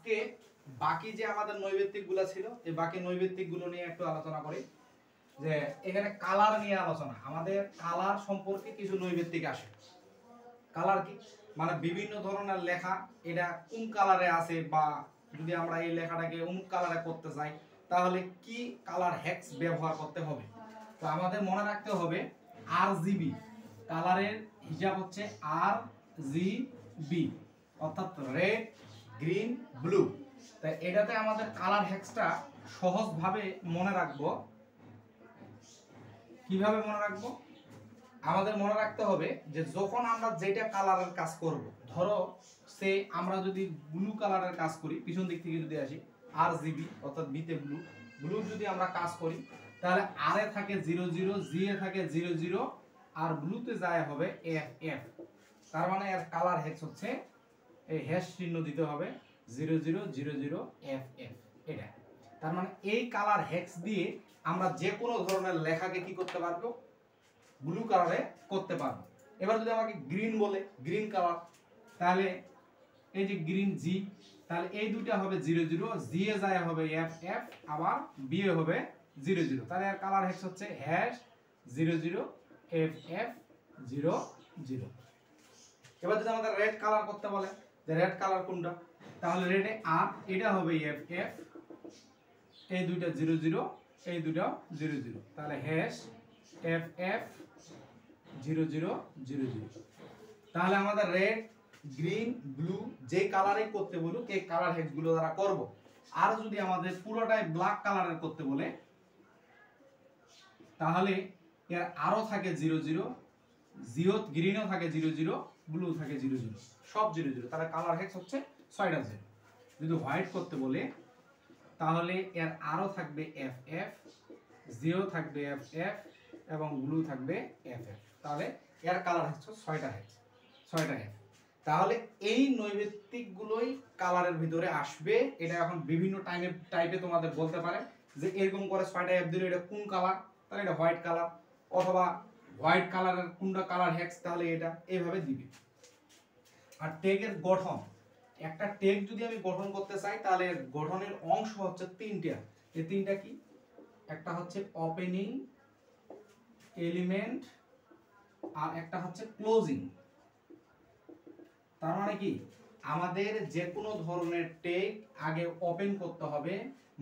আজকে বাকি যে আমাদের নৈবেত্তিকগুলো ছিল এই বাকি নৈবেত্তিকগুলো নিয়ে একটু আলোচনা করি। যে এখানে কালার নিয়ে আলোচনা, আমাদের কালার সম্পর্কে কিছু নৈবেত্তিক আসে। কালার কি মানে বিভিন্ন ধরনের লেখা, এটা কোন কালারে আছে, বা যদি আমরা এই লেখাটাকে অমুক কালারে করতে চাই তাহলে কি কালার হ্যাক্স ব্যবহার করতে হবে। তো আমাদের মনে রাখতে হবে RGB কালারের হিসাব হচ্ছে RGB, অর্থাৎ রেড, গ্রিন, ব্লু। তাই এটাতে আমাদের কালার হ্যাক্সটা সহজভাবে মনে রাখবো। কিভাবে মনে রাখবো? আমাদের মনে রাখতে হবে যে যখন আমরা যেটা কালারের কাজ করব, ধরো সে আমরা যদি ব্লু কালারের কাজ করি, পিছন দিক থেকে যদি আসি RGB অর্থাৎ বিতে ব্লু, ব্লু যদি আমরা কাজ করি তাহলে আর এ থাকে 00, জি এ থাকে 00, আর ব্লুতে যায় হবে FF। তার মানে এর কালার হ্যাক্স হচ্ছে এই হ্যাশ চিহ্ন দিতে হবে 0000FF, এটা। তার মানে এই কালার হ্যাক্স দিয়ে আমরা যে কোনো ধরনের লেখাকে কি করতে পারবো, ব্লু কালারে করতে পারবো। এবার যদি আমাকে গ্রিন বলে, গ্রিন কালার, তাহলে এই যে গ্রিন জি, তাহলে এই দুটা হবে 00, জি এ যায় হবে FF, আবার বি এ হবে 00। তাহলে এর কালার হ্যাক্স হচ্ছে হ্যাশ 00FF00। এবার যদি আমাদের রেড কালার করতে বলে, যে রেড কালার কোনটা, তাহলে রেডে আর এটা হবে FF, এই দুইটা 00, এই দুটো 00, তাহলে হ্যাশ FF0000। তাহলে আমাদের রেড, গ্রিন, ব্লু যে কালারে করতে বলুক এই কালার হ্যাক্স গুলো দ্বারা করব। আর যদি আমাদের পুরোটাই ব্ল্যাক কালারের করতে বলে তাহলে এর আরো থাকে 00, জিও গ্রিনও থাকে 00, ব্লু থাকে 00, সব 00। তাহলে কালার হ্যাক্স হচ্ছে 6টা 0। যদি হোয়াইট করতে বলে তাহলে এর আরো থাকবে FF, জিও থাকবে FF, এবং ব্লু থাকবে FF। তাহলে এর কালার হচ্ছে 6টা হ্যাক্স। তাহলে এই নৈবেত্তিক গুলোই কালারের ভিতরে আসবে। এটা এখন বিভিন্ন টাইপে তোমাদের বলতে পারে যে এরকম করে 6টা অ্যাপ দিলে এটা কোন কালার, তাহলে এটা হোয়াইট কালার, অথবা হোয়াইট কালারের কোনটা কালার হ্যাক্স, তাহলে এটা এইভাবে দিবে। আর ট্যাগের গঠন, একটা ট্যাগ যদি আমি গঠন করতে চাই তাহলে গঠনের অংশ হচ্ছে 3টা। এই 3টা কি? একটা হচ্ছে ওপেনিং এলিমেন্ট, আর একটা হচ্ছে ক্লোজিং। তার মানে কি আমাদের যে কোনো ধরনের ট্যাগ আগে ওপেন করতে হবে,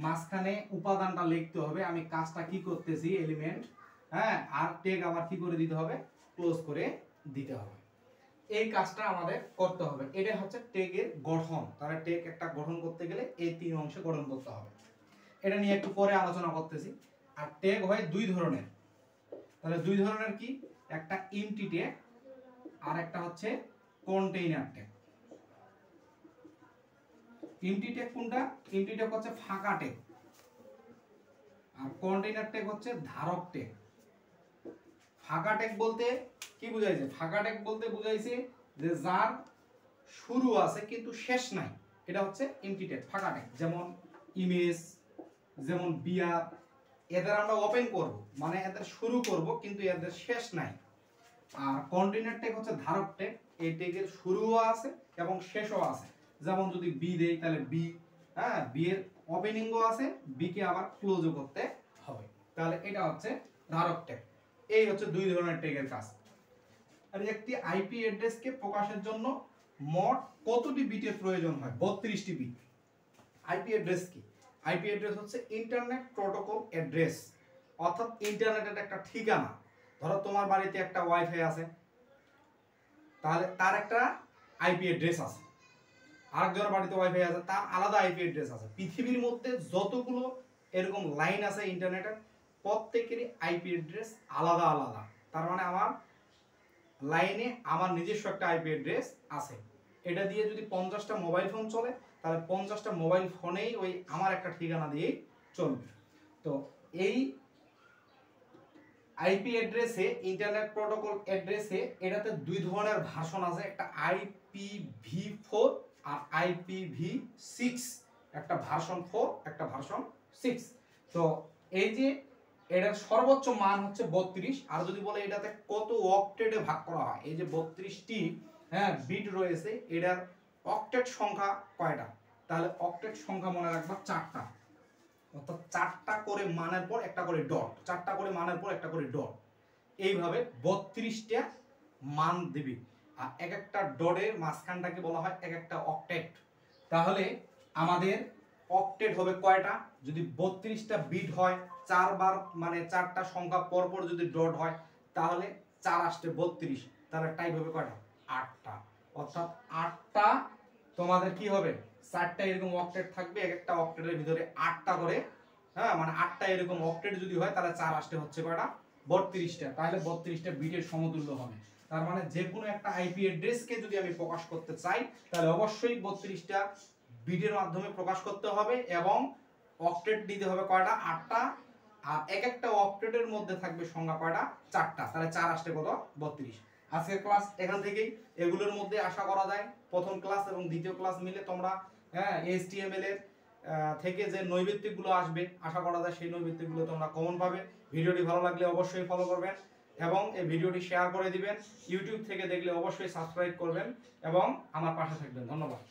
মাঝখানে উপাদানটা লিখতে হবে, আমি কাজটা কি করতেছি এলিমেন্ট, হ্যাঁ, আর ট্যাগ আবার কি করে দিতে হবে, ক্লোজ করে দিতে হবে। এই কাজটা আমাদের করতে হবে। এটা হচ্ছে ট্যাগের গঠন। তাহলে ট্যাগ একটা গঠন করতে গেলে এই 3 অংশে গঠন করতে হবে। এটা নিয়ে একটু পরে আলোচনা করতেছি। আর ট্যাগ হয় 2 ধরনের। তাহলে 2 ধরনের কি? একটা এমটি ট্যাগ আর একটা হচ্ছে কন্টেইনার ট্যাগ। এমটি ট্যাগ কোনটা? এমটি ট্যাগ হচ্ছে ফাঁকা ট্যাগ, আর কন্টেইনার ট্যাগ হচ্ছে ধারক ট্যাগ। ফাঁকা ট্যাগ বলতে কি বুঝাইছে? ফাঁকা ট্যাগ বলতে বুঝাইছে যে যার শুরু আছে কিন্তু শেষ নাই, এটা হচ্ছে এমটি ট্যাগ, ফাঁকা ট্যাগ। যেমন ইমেজ, যেমন বিয়ার, এদের আমরা ওপেন করব, মানে এদের শুরু করব কিন্তু এদের শেষ নাই। আর কন্টেইনার ট্যাগ হচ্ছে ধারক ট্যাগ, এই ট্যাগের শুরুও আছে এবং শেষও আছে। যেমন যদি বি দেই তাহলে বি, হ্যাঁ, বি এর ওপেনিংও আছে, বি কে আবার ক্লোজও করতে হবে। তাহলে এটা হচ্ছে ধারক ট্যাগ। এই হচ্ছে 2 ধরনের ট্যাগের কাজ। আর একটি আইপি অ্যাড্রেসকে প্রকাশের জন্য মোট কতটি বিটের প্রয়োজন হয়? 32টি বিট। আইপি অ্যাড্রেস কি? আইপি অ্যাড্রেস হচ্ছে ইন্টারনেট প্রোটোকল অ্যাড্রেস, অর্থাৎ ইন্টারনেটের একটা ঠিকানা। ধরো তোমার বাড়িতে একটা ওয়াইফাই আছে, তাহলে তার একটা আইপি অ্যাড্রেস আছে। আরেকজনের বাড়িতে ওয়াইফাই আছে, তার আলাদা আইপি অ্যাড্রেস আছে। পৃথিবীর মধ্যে যতগুলো এরকম লাইন আছে ইন্টারনেটের, প্রত্যেকেরই আইপি অ্যাড্রেস আলাদা আলাদা। তার মানে আমার লাইনে আমার নিজস্ব একটা আইপি অ্যাড্রেস আছে। এটা দিয়ে যদি 50টা মোবাইল ফোন চলে তাহলে 50টা মোবাইল ফোনেই ওই আমার একটা ঠিকানা দিয়েই চলবে। তো এই আইপি অ্যাড্রেসে, ইন্টারনেট প্রোটোকল অ্যাড্রেসে, এটাতে 2 ধরনের ভার্সন আছে, একটা IPv4 আর IPv6। একটা ভার্সন 4, একটা ভার্সন 6। তো এই যে এটার সর্বোচ্চ মান হচ্ছে 32। আর যদি বলে এটাতে কত অক্টেটে ভাগ করা হয়, এই যে 32টি, হ্যাঁ, বিট রয়েছে, এটার অক্টেট সংখ্যা কয়টা? তাহলে অক্টেট সংখ্যা মনে রাখবা 4টা, অর্থাৎ 4টা করে মানের পর একটা করে ডট, 4টা করে মানের পর একটা করে ডট, এইভাবে 32টা মান দিবি। আর এক একটা ডটের মাঝখানটাকে বলা হয় এক একটা অক্টেট। তাহলে আমাদের অক্টেট হবে কয়টা? যদি 32টা বিট হয়, 4 বার মানে 4টা সংখ্যা পর পর যদি ডট হয়, তাহলে 4 আসতে 32, তাহলে টাইপ হবে কয়টা? 8টা। অর্থাৎ 8টা তোমাদের কি হবে? 4টা এরকম অক্টেট থাকবে, এক একটা অক্টেটের ভিতরে 8টা করে, হ্যাঁ মানে 8টা এরকম অক্টেট যদি হয় তাহলে 4 আসতে হচ্ছে কয়টা? 32টা। তাহলে 32টা বিটের সমতুল্য হবে। তার মানে যে কোনো একটা আইপি অ্যাড্রেসকে যদি আমি প্রকাশ করতে চাই তাহলে অবশ্যই 32টা বিটের মাধ্যমে প্রকাশ করতে হবে এবং অক্টেট দিতে হবে কয়টা? 8টা। আর এক একটা অক্টেটের মধ্যে থাকবে সংখ্যা কয়টা? 4টা। তাহলে 4 আসতে কত? 32। আজকের ক্লাস এখান থেকেই এগুলোর মধ্যে আশা করা যায় প্রথম ক্লাস এবং দ্বিতীয় ক্লাস মিলে তোমরা HTML এর থেকে যে নৈবেত্তিকগুলো আসবে আশা করা যায় সেই নৈবেত্তিকগুলো তোমরা কমন পাবে। ভিডিওটি ভালো লাগলে অবশ্যই ফলো করবেন এবং এই ভিডিওটি শেয়ার করে দিবেন। ইউটিউব থেকে দেখলে অবশ্যই সাবস্ক্রাইব করবেন এবং আমার পাশে থাকবেন। ধন্যবাদ।